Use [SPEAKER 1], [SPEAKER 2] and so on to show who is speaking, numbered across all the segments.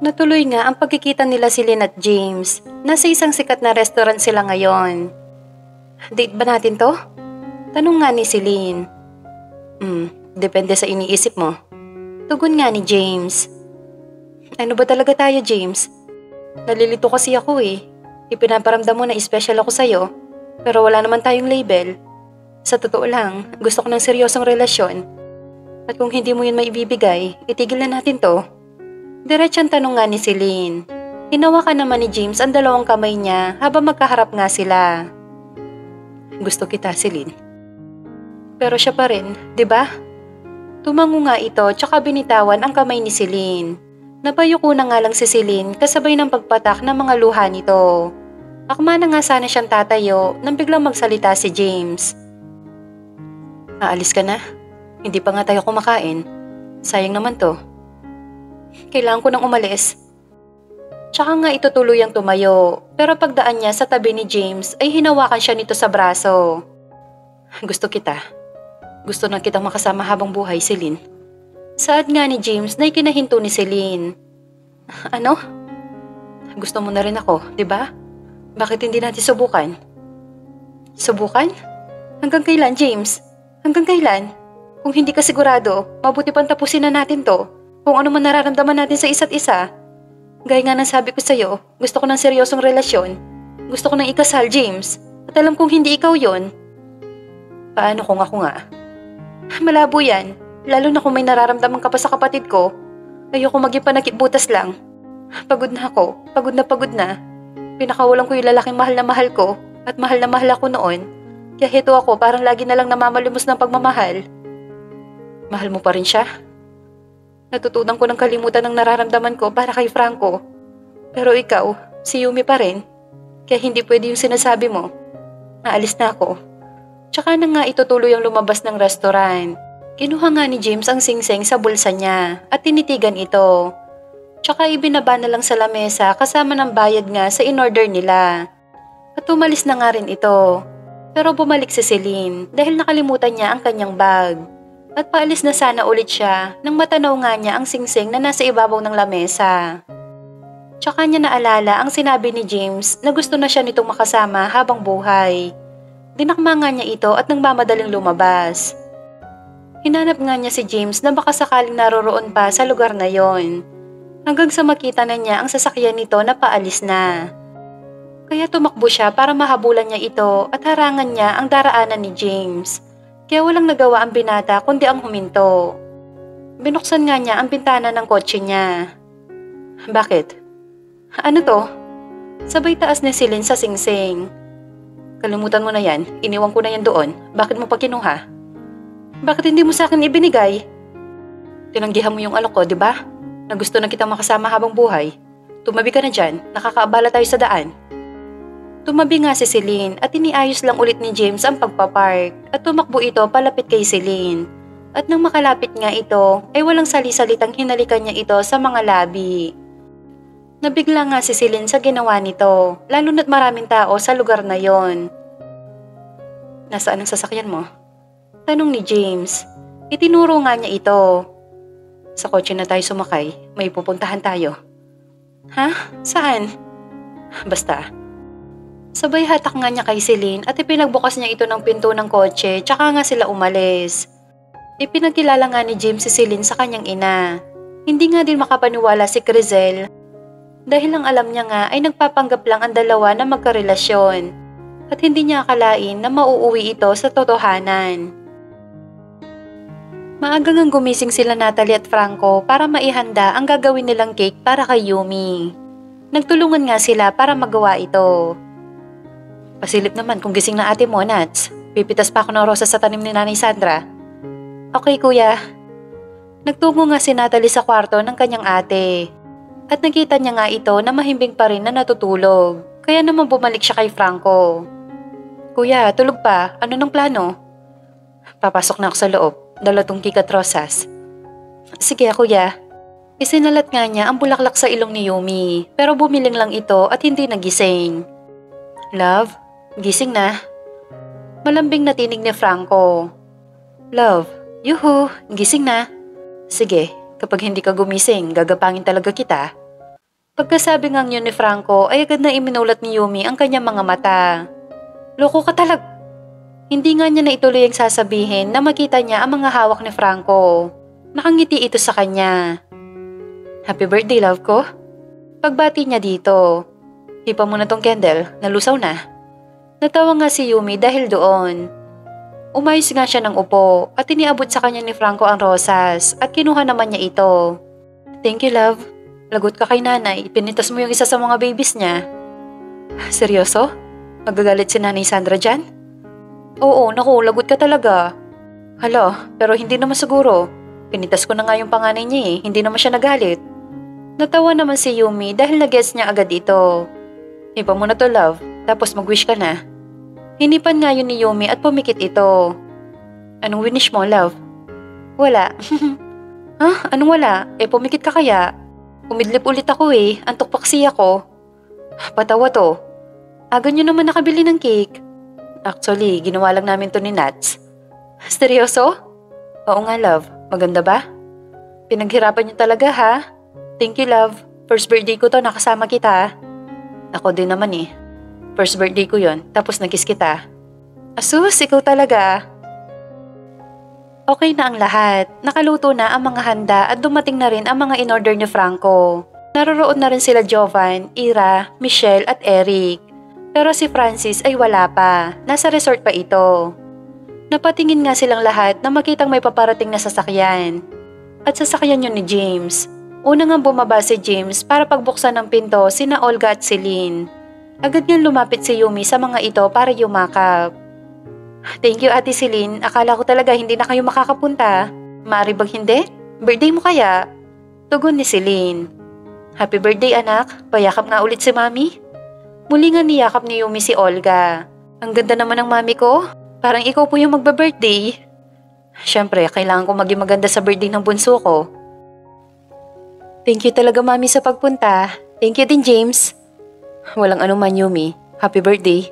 [SPEAKER 1] Natuloy nga ang pagkikita nila si Lynn at James. Nasa isang sikat na restaurant sila ngayon. Date ba natin to? Tanong nga ni Celine. Depende sa iniisip mo. Tugon nga ni James. Ano ba talaga tayo, James? Nalilito kasi ako eh. Ipinaparamdam mo na special ako sa'yo, pero wala naman tayong label. Sa totoo lang, gusto ko ng seryosong relasyon. At kung hindi mo yun maibibigay, itigil na natin to. Diretsang tanong nga ni Celine. Hinawakan naman ni James ang dalawang kamay niya habang magkaharap nga sila. Gusto kita, Celine. Pero siya pa rin, di ba? Tumango nga ito tsaka binitawan ang kamay ni Celine. Napayuko na nga lang si Celine kasabay ng pagpatak ng mga luha nito. Akma na nga sana siyang tatayo nang biglang magsalita si James. Aalis ka na? Hindi pa nga tayo kumakain. Sayang naman to. Kailangan ko nang umalis. Tsaka nga ito tuluyang tumayo, pero pagdaan niya sa tabi ni James ay hinawakan siya nito sa braso. Gusto kita. Gusto na kitang makasama habang buhay, Celine. Saad nga ni James na ikinahinto ni Celine. Ano? Gusto mo na rin ako, di ba? Bakit hindi natin subukan? Subukan? Hanggang kailan, James? Hanggang kailan? Kung hindi ka sigurado, mabuti pang tapusin na natin to. Kung ano man nararamdaman natin sa isa't isa. Gaya nga ng sabi ko sa'yo, gusto ko ng seryosong relasyon. Gusto ko ng ikasal, James. At alam kong hindi ikaw yon. Paano kung ako nga? Malabo yan. Lalo na kung may nararamdaman ka pa sa kapatid ko. Ayoko maging panakipbutas lang. Pagod na ako. Pagod na. Pinakawalan ko yung lalaking mahal na mahal ko. At mahal na mahal ako noon. Kaya heto ako parang lagi na lang namamalimos ng pagmamahal. Mahal mo pa rin siya? Natutunan ko ng kalimutan ng nararamdaman ko para kay Franco. Pero ikaw, si Yumi pa rin. Kaya hindi pwede yung sinasabi mo. Aalis na ako. Tsaka na nga itutuloy ang lumabas ng restaurant. Kinuha nga ni James ang singsing sa bulsa niya at tinitigan ito. Tsaka ibinaba na lang sa lamesa kasama ng bayad nga sa in-order nila. At umalis na nga rin ito. Pero bumalik si Celine dahil nakalimutan niya ang kanyang bag. At paalis na sana ulit siya nang matanaw nga niya ang singsing na nasa ibabaw ng lamesa. Tsaka niya naalala ang sinabi ni James na gusto na siya nitong makasama habang buhay. Dinakma nga niya ito at nagmamadaling lumabas. Hinanap nga niya si James na baka sakaling naroroon pa sa lugar na yon. Hanggang sa makita na niya ang sasakyan nito na paalis na. Kaya tumakbo siya para mahabulan niya ito at harangan niya ang daraanan ni James. Kaya walang nagawa ang binata kundi ang huminto. Binuksan nga niya ang bintana ng kotse niya. Bakit? Ano to? Sabay taas ni Celine sa singsing. Kalimutan mo na yan, iniwan ko na yan doon. Bakit mo pa kinuha? Bakit hindi mo sa akin ibinigay? Tinanggihan mo yung alok ko, di ba? Na gusto na kitang makasama habang buhay. Tumabi ka na dyan, nakakaabala tayo sa daan. Tumabi nga si Celine at iniayos lang ulit ni James ang pagpapark at tumakbo ito palapit kay Celine. At nang makalapit nga ito, ay walang sali-salitang hinalikan niya ito sa mga labi. Nabigla nga si Celine sa ginawa nito, lalo na't maraming tao sa lugar na yon. Nasaan ang sasakyan mo? Tanong ni James. Itinuro nga niya ito. Sa kotse na tayo sumakay, may pupuntahan tayo. Ha? Saan? Basta. Sabay hatak nga niya kay Celine at ipinagbukas niya ito ng pinto ng kotse tsaka nga sila umalis. Ipinagkilala nga ni James si Celine sa kanyang ina. Hindi nga din makapaniwala si Crizel dahil ang alam niya nga ay nagpapanggap lang ang dalawa na magkarelasyon at hindi niya akalain na mauuwi ito sa totohanan. Maagang ang gumising sila Natalie at Franco para maihanda ang gagawin nilang cake para kay Yumi. Nagtulungan nga sila para magawa ito. Pasilip naman kung gising na ate mo, Nats. Pipitas pa ako ng rosas sa tanim ni Nanay Sandra. Okay, kuya. Nagtungo nga si Natalie sa kwarto ng kanyang ate. At nakita niya nga ito na mahimbing pa rin na natutulog. Kaya naman bumalik siya kay Franco. Kuya, tulog pa. Ano nang plano? Papasok na ako sa loob. Dala tong cake at rosas. Sige, kuya. Isinalat nga niya ang bulaklak sa ilong ni Yumi. Pero bumiling lang ito at hindi nagising. Love, gising na. Malambing na tinig ni Franco. Love, yuhu, gising na. Sige, kapag hindi ka gumising, gagapangin talaga kita. Pagkasabi ngang yun ni Franco ay agad na iminulat ni Yumi ang kanyang mga mata. Loko ka talag. Hindi nga niya na ituloy ang sasabihin na makita niya ang mga hawak ni Franco. Nakangiti ito sa kanya. Happy birthday, love ko. Pagbati niya dito. Hipa mo na tong candle, nalusaw na. Natawa nga si Yumi dahil doon. Umayos nga siya ng upo at iniabot sa kanya ni Franco ang rosas at kinuha naman niya ito. Thank you, love. Lagot ka kay nanay, pinitas mo yung isa sa mga babies niya. Seryoso? Magagalit si Nanay Sandra dyan? Oo, naku, lagot ka talaga. Hala, pero hindi naman siguro. Pinitas ko na nga yung panganay niya hindi naman siya nagalit. Natawa naman si Yumi dahil nag-gets niya agad ito. Hipa mo na to, love, tapos mag-wish ka na. Hinipan nga yun ni Yumi at pumikit ito. Anong winish mo, love? Wala. Ha? Anong wala? Pumikit ka kaya? Umidlip ulit ako antok paksi ako. Patawa to. Aga nyo naman nakabili ng cake. Actually, ginawa lang namin to ni Nats. Seryoso? Oo nga, love. Maganda ba? Pinaghirapan nyo talaga, ha? Thank you, love. First birthday ko to, nakasama kita. Ako din naman First birthday ko yon, tapos nag-kiss kita. Asus, ikaw talaga. Okay na ang lahat. Nakaluto na ang mga handa at dumating na rin ang mga in-order ni Franco. Naroroon na rin sila Jovan, Ira, Michelle at Eric. Pero si Francis ay wala pa. Nasa resort pa ito. Napatingin nga silang lahat na makitang may paparating na sasakyan. At sasakyan yun ni James. Una nga bumaba si James para pagbuksan ng pinto sina Olga at Celine. Agad niyang lumapit si Yumi sa mga ito para yumakap. Thank you, Ate Celine. Akala ko talaga hindi na kayo makakapunta. Maaari bang hindi? Birthday mo kaya? Tugon ni Celine. Happy birthday, anak. Payakap nga ulit si Mami. Muli nga niyakap ni Yumi si Olga. Ang ganda naman ng Mami ko. Parang ikaw po yung magba-birthday. Siyempre, kailangan ko maging maganda sa birthday ng bunso ko. Thank you talaga, Mami, sa pagpunta. Thank you din, James. Walang anuman, Yumi. Happy birthday.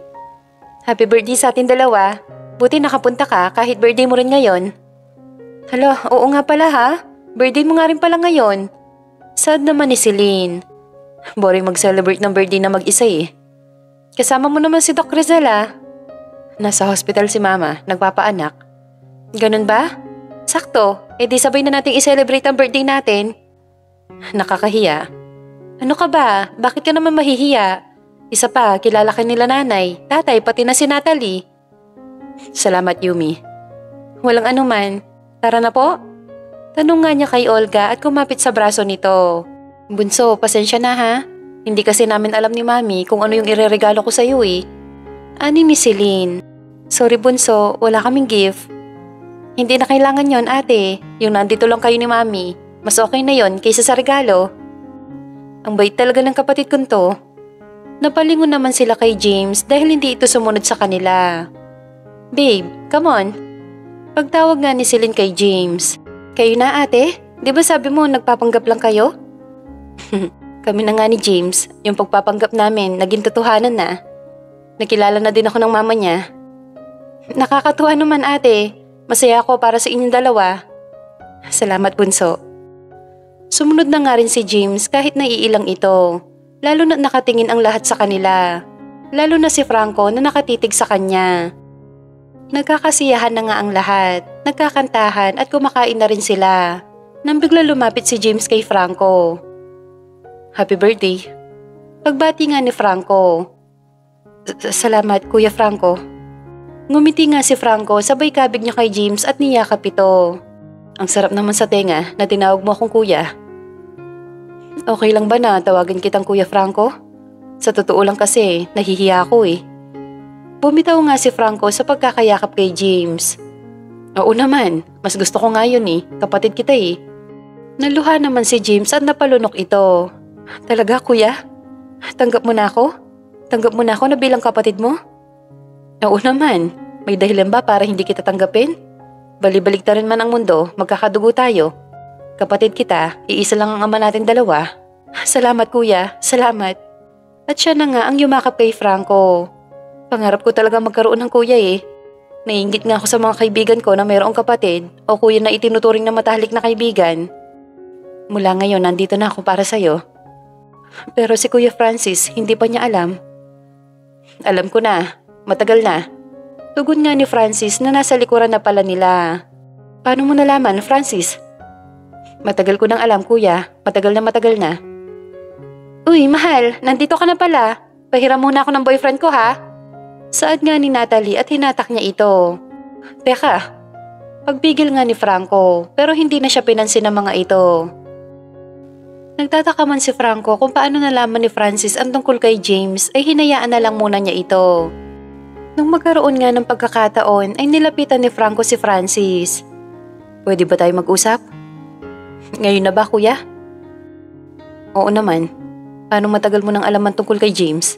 [SPEAKER 1] Happy birthday sa atin dalawa. Buti nakapunta ka kahit birthday mo rin ngayon. Hala, oo nga pala ha. Birthday mo nga rin pala ngayon. Sad naman ni Celine. Boring mag-celebrate ng birthday na mag-isa Kasama mo naman si Doc Rizal Nasa hospital si Mama, nagpapaanak. Ganun ba? Sakto, di sabay na nating i-celebrate ang birthday natin. Nakakahiya. Ano ka ba? Bakit ka naman mahihiya? Isa pa, kilala ka nila nanay, tatay, pati na si Natalie. Salamat, Yumi. Walang anuman. Tara na po. Tanong nga niya kay Olga at kumapit sa braso nito. Bunso, pasensya na ha. Hindi kasi namin alam ni Mami kung ano yung ireregalo ko sa iyo Ani ni Celine. Sorry Bunso, wala kaming gift. Hindi na kailangan yon, ate. Yung nandito lang kayo ni Mami. Mas okay na yon kaysa sa regalo. Ang bait talaga ng kapatid ko to. Napalingon naman sila kay James dahil hindi ito sumunod sa kanila. Babe, come on. Pagtawag nga ni Celine kay James. Kayo na ate? Di ba sabi mo nagpapanggap lang kayo? Kami na nga ni James, yung pagpapanggap namin naging totohanan na. Nakilala na din ako ng mama niya. Nakakatuwa naman ate. Masaya ako para sa inyong dalawa. Salamat bunso. Sumunod na nga rin si James kahit naiilang ito. Lalo na nakatingin ang lahat sa kanila. Lalo na si Franco na nakatitig sa kanya. Nagkakasiyahan na nga ang lahat, nagkakantahan at kumakain na rin sila. Nang bigla lumapit si James kay Franco. Happy birthday. Pagbati nga ni Franco. Salamat, Kuya Franco. Ngumiti nga si Franco sabay kabig niya kay James at niyakap ito. Ang sarap naman sa tenga na tinawag mo akong kuya. Okay lang ba na tawagan kitang Kuya Franco? Sa totoo lang kasi, nahihiya ako Bumitaw nga si Franco sa pagkakayakap kay James. Oo naman, mas gusto ko nga yun kapatid kita Naluha naman si James at napalunok ito. Talaga kuya? Tanggap mo na ako? Tanggap mo na ako na bilang kapatid mo? Oo naman, may dahilan ba para hindi kita tanggapin? Balibalik ta rin man ang mundo, magkakadugo tayo. Kapatid kita, iisa lang ang ama natin dalawa. Salamat kuya, salamat. At siya na nga ang yumakap kay Franco. Pangarap ko talaga magkaroon ng kuya Naiinggit nga ako sa mga kaibigan ko na mayroong kapatid o kuya na itinuturing na matahalik na kaibigan. Mula ngayon, nandito na ako para sa'yo. Pero si Kuya Francis, hindi pa niya alam. Alam ko na, matagal na. Tugon nga ni Francis na nasa likuran na pala nila. Paano mo nalaman, Francis? Matagal ko nang alam, kuya. Matagal na. Uy, mahal, nandito ka na pala. Pahiram muna ako ng boyfriend ko, ha? Saad nga ni Natalie at hinatak niya ito. Teka, pagpigil nga ni Franco pero hindi na siya pinansin ng mga ito. Nagtataka man si Franco kung paano nalaman ni Francis ang tungkol kay James ay hinayaan na lang muna niya ito. Nung magkaroon nga ng pagkakataon ay nilapitan ni Franco si Francis. Pwede ba tayo mag-usap? Ngayon na ba, kuya? Oo naman. Paano matagal mo nang alaman tungkol kay James?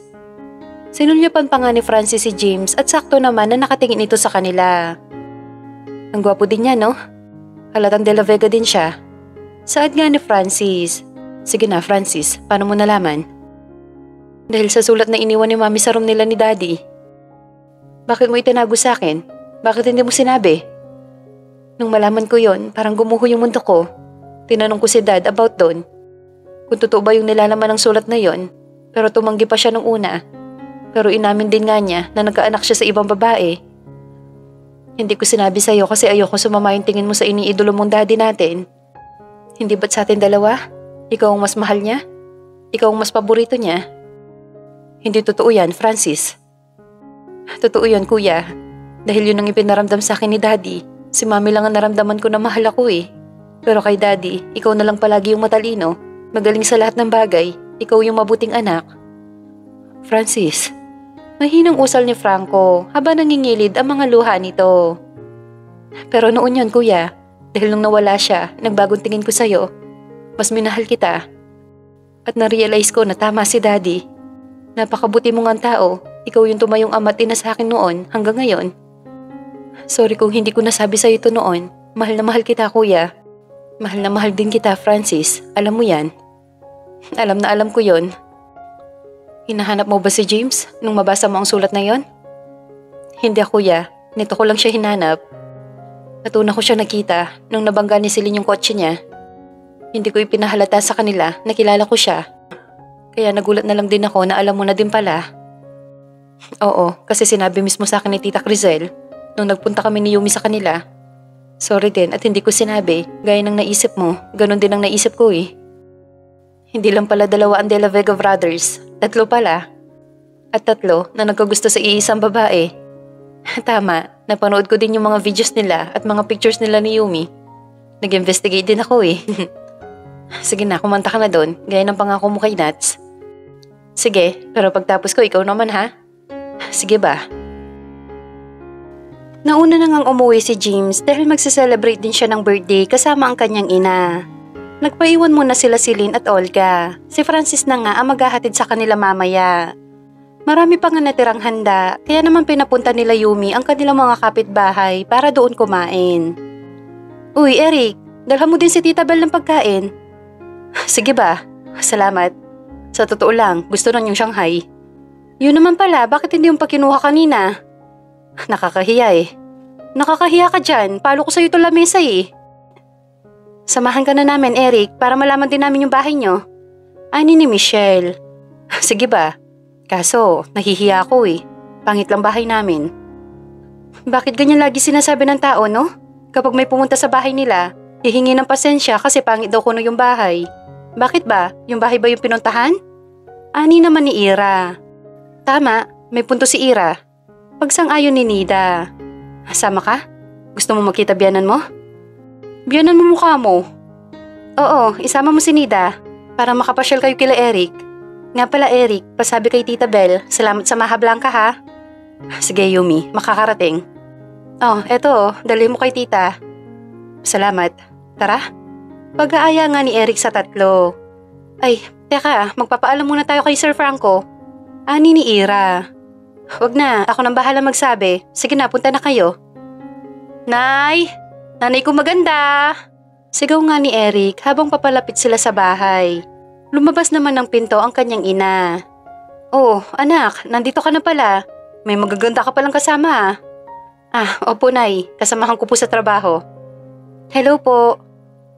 [SPEAKER 1] Sinulyapan pa nga ni Francis si James at sakto naman na nakatingin ito sa kanila. Ang gwapo din niya, no? Halatang De La Vega din siya. Saad nga ni Francis. Sige na, Francis, paano mo nalaman? Dahil sa sulat na iniwan ni Mami sa room nila ni Daddy. Bakit mo itinago sa akin? Bakit hindi mo sinabi? Nung malaman ko yon, parang gumuho yung mundo ko. Tinanong ko si Dad about doon. Kung totoo ba yung nilalaman ng sulat na yon, pero tumanggi pa siya nung una. Pero inamin din nga niya na nagkaanak siya sa ibang babae. Hindi ko sinabi sa'yo kasi ayoko sumama yung tingin mo sa iniidolo mong daddy natin. Hindi ba't sa atin dalawa? Ikaw ang mas mahal niya? Ikaw ang mas paborito niya? Hindi totoo yan, Francis. Totoo yan, kuya. Dahil yun ang ipinaramdam sa akin ni Daddy. Si Mami lang ang naramdaman ko na mahal ako eh. Pero kay Daddy, ikaw na lang palagi yung matalino. Magaling sa lahat ng bagay. Ikaw yung mabuting anak. Francis, mahinang usal ni Franco habang nangingilid ang mga luha nito. Pero noon yun, kuya. Dahil nung nawala siya, nagbagong tingin ko sa'yo. Mas minahal kita. At na-realize ko na tama si Daddy. Napakabuti mong ang tao. Ikaw yung tumayong ama't ina sa akin noon hanggang ngayon. Sorry kung hindi ko nasabi sa'yo ito noon. Mahal na mahal kita, kuya. Mahal na mahal din kita, Francis. Alam mo yan. Alam na alam ko yon. Hinahanap mo ba si James nung mabasa mo ang sulat na yon? Hindi, kuya. Nito ko lang siya hinanap. At una ko siya nakita nung nabangga ni Celine yung kotse niya. Hindi ko ipinahalata sa kanila na kilala ko siya. Kaya nagulat na lang din ako na alam mo na din pala. Oo, kasi sinabi mismo sa akin ni Tita Crizel nung nagpunta kami ni Yumi sa kanila. Sorry din at hindi ko sinabi, gaya ng naisip mo, ganun din ang naisip ko eh. Hindi lang pala dalawa ang De La Vega brothers, 3 pala. At 3 na nagkagusto sa iisang babae. Tama, napanood ko din yung mga videos nila at mga pictures nila ni Yumi. Nag-investigate din ako eh. Sige na, kumanta ka na doon, gaya ng pangako mo kay Nats. Sige, pero pagtapos ko ikaw naman ha? Sige ba? Nauna na ngang umuwi si James dahil magse-celebrate din siya ng birthday kasama ang kanyang ina. Nagpaiwan muna sila si Lynn at Olga. Si Francis na nga ang maghahatid sa kanila mamaya. Marami pa nga natirang handa, kaya naman pinapunta nila Yumi ang kanilang mga kapitbahay para doon kumain. Uy, Eric, dalhan mo din si Tita Belle ng pagkain. Sige ba? Salamat. Sa totoo lang, gusto nun yung Shanghai. Yun naman pala, bakit hindi yung pakinuha kanina? Nakakahiya eh. Nakakahiya ka dyan, palo ko sa'yo ito lamesa eh. Samahan ka na namin, Eric, para malaman din namin yung bahay nyo. Ani ni Michelle. Sige ba? Kaso, nahihiya ako eh. Pangit lang bahay namin. Bakit ganyan lagi sinasabi ng tao, no? Kapag may pumunta sa bahay nila, hihingi ng pasensya kasi pangit daw kuno yung bahay. Bakit ba? Yung bahay ba yung pinuntahan? Ani naman ni Ira. Tama, may punto si Ira. Pagsang-ayon ni Nida. Sama ka? Gusto mo makita biyanan mo? Biyanan mo mukha mo. Oo, isama mo si Nida para makapasyal kayo kila Eric. Nga pala Eric, pasabi kay Tita Belle, salamat sa Maha Blanca ha. Sige Yumi, makakarating. Oh, eto, dali mo kay Tita. Salamat. Tara. Pag-aaya nga ni Eric sa 3. Ay, teka, magpapaalam muna tayo kay Sir Franco. Ani ni Ira. Wag na, ako nang bahala magsabi. Sige na, punta na kayo. Nay! Nanay ko maganda! Sigaw nga ni Eric habang papalapit sila sa bahay. Lumabas naman ng pinto ang kanyang ina. Oh, anak, nandito ka na pala. May magaganda ka palang kasama. Opo Nay, kasamahan ko po sa trabaho. Hello po.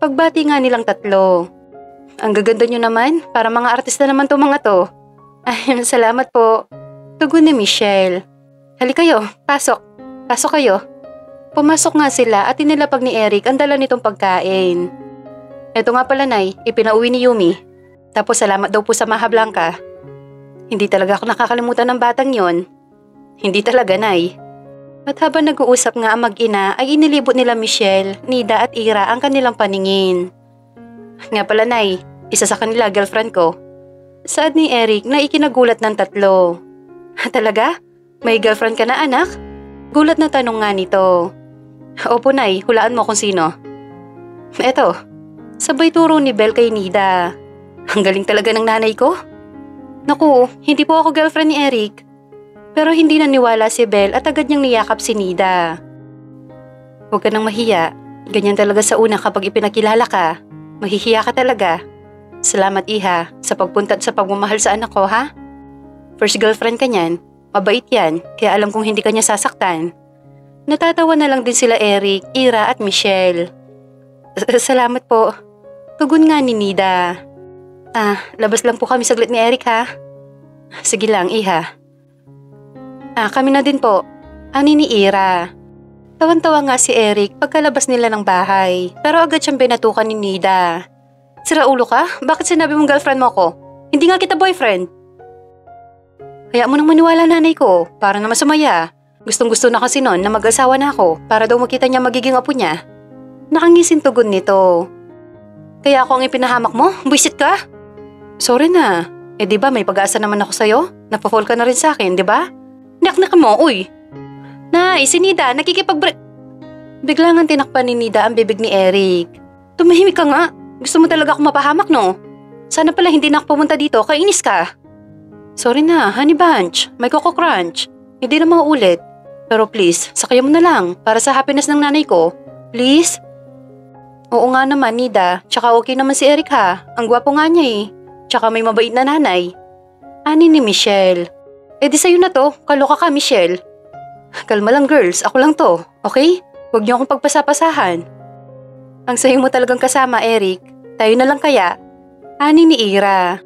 [SPEAKER 1] Pagbati nga nilang 3. ang gaganda nyo naman. Para mga artista naman to mga to. Ay, salamat po. Tugon ni Michelle. Halika kayo, pasok. Pasok kayo. Pumasok nga sila at inilapag ni Eric ang dala nitong pagkain. Eto nga pala, Nay, ipinauwi ni Yumi. Tapos salamat daw po sa Maha Blanca. Hindi talaga ako nakakalimutan ng batang yon. Hindi talaga, Nay. At habang nag-uusap nga ang mag-ina ay inilibot nila Michelle, Nida at Ira ang kanilang paningin. Nga pala, Nay, isa sa kanila girlfriend ko. Saad ni Eric na ikinagulat ng tatlo. Talaga? May girlfriend ka na, anak? Gulat na tanong nga nito. Opo, Nay, hulaan mo kung sino. Eto, sabay turo ni Belle kay Nida. Ang galing talaga ng nanay ko. Naku, hindi po ako girlfriend ni Eric. Pero hindi naniwala si Belle at agad niyang niyakap si Nida. Huwag ka nang mahiya. Ganyan talaga sa una kapag ipinakilala ka. Mahihiya ka talaga. Salamat, Iha, sa pagpunta at sa pagmamahal sa anak ko, ha? First girlfriend ka niyan. Mabait yan, kaya alam kong hindi ka niya sasaktan. Natatawa na lang din sila Eric, Ira at Michelle. Salamat po. Tugon nga ni Nida. Labas lang po kami saglit ni Eric, ha? Sige lang, Iha. Kami na din po. Ani ni Ira. Tawan-tawa nga si Eric pagkalabas nila ng bahay, pero agad siyang binatukan ni Nida. Sira ulo ka? Bakit sinabi mong girlfriend mo ko? Hindi nga kita boyfriend. Kaya mo nang maniwala, nanay ko, para naman sumaya. Gustong-gusto na kasi nun na mag-asawa na ako para daw makita niya magiging apo niya. Nakangisin tugon nito. Kaya ako ang ipinahamak mo? Buisit ka? Sorry na. Di ba may pag-asa naman ako sa'yo? Napafall ka na rin sa akin, di ba? Naknak mo, uy. Nay, si Nida, Bigla nga tinakpan ni Nida ang bibig ni Eric. Tumahimik ka nga. Gusto mo talaga akong mapahamak, no? Sana pala hindi na ako pumunta dito, kainis ka. Sorry na, honey bunch. May Coco Crunch. Hindi na mauulit. Pero please, sakay mo na lang para sa happiness ng nanay ko. Please? Oo nga naman, Nida. Tsaka okay naman si Eric, ha. Ang gwapo nga niya eh. Tsaka may mabait na nanay. Ani ni Michelle. Di sa'yo na to. Kaloka ka, Michelle. Kalma lang, girls. Ako lang to. Okay? Huwag niyo akong pagpasapasahan. Ang sayo mo talagang kasama, Eric. Tayo na lang kaya. Ani ni Ira.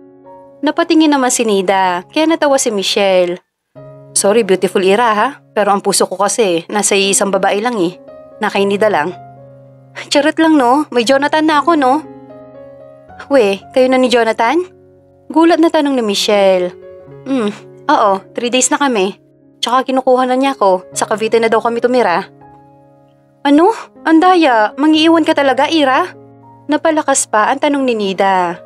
[SPEAKER 1] Napatingin naman si Nida, kaya natawa si Michelle. Sorry, beautiful Ira, ha? Pero ang puso ko kasi, nasa isang babae lang eh. Nakay Nida lang. Charot lang, no? May Jonathan na ako, no? We, kayo na ni Jonathan? Gulat na tanong ni Michelle. Oo, 3 days na kami. Tsaka kinukuha na niya ako. Sa Cavite na daw kami tumira. Ano? Andaya, mangiiwan ka talaga, Ira? Napalakas pa ang tanong ni Nida.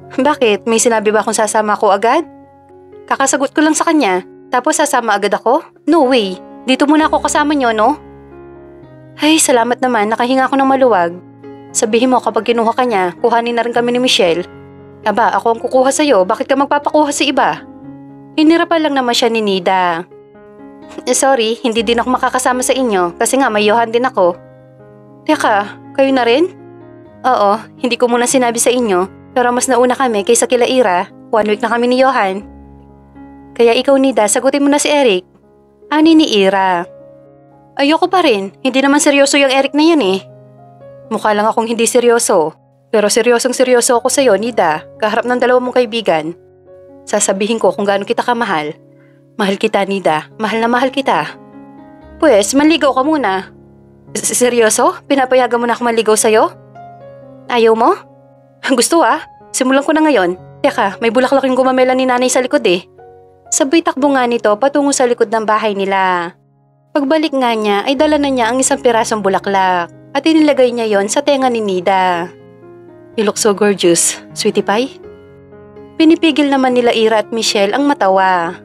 [SPEAKER 1] Bakit? May sinabi ba akong sasama ako agad? Kakasagot ko lang sa kanya. Tapos sasama agad ako? No way. Dito muna ako kasama niyo, no? Ay, salamat naman. Nakahinga ako ng maluwag. Sabihin mo kapag kinuha ka niya, kuhanin na rin kami ni Michelle. Aba, ako ang kukuha sa'yo. Bakit ka magpapakuha sa iba? Hinirapan lang naman siya ni Nida. Sorry, hindi din ako makakasama sa inyo kasi nga may Johan din ako. Teka, kayo na rin? Oo, hindi ko muna sinabi sa inyo pero mas nauna kami kaysa kila Ira. 1 week na kami ni Johan. Kaya ikaw, Nida, sagutin mo na si Eric. Ani ni Ira. Ayoko pa rin, hindi naman seryoso yung Eric na yan eh. Mukha lang akong hindi seryoso. Pero seryosong seryoso ako sa'yo, Nida, kaharap ng 2 mong kaibigan. Sasabihin ko kung gaano kita kamahal. Mahal kita, Nida. Mahal na mahal kita. Pues, manligaw ka muna. Seryoso? Pinapayagan mo na ako manligaw sa'yo? Ayaw mo? Gusto Simulan ko na ngayon. Teka, may bulaklak yung gumamela ni nanay sa likod eh. Sabay takbo nga nito patungo sa likod ng bahay nila. Pagbalik nga niya ay dala na niya ang isang pirasong bulaklak at inilagay niya yon sa tenga ni Nida. You look so gorgeous, sweetie pie. Pinipigil naman nila Ira at Michelle ang matawa.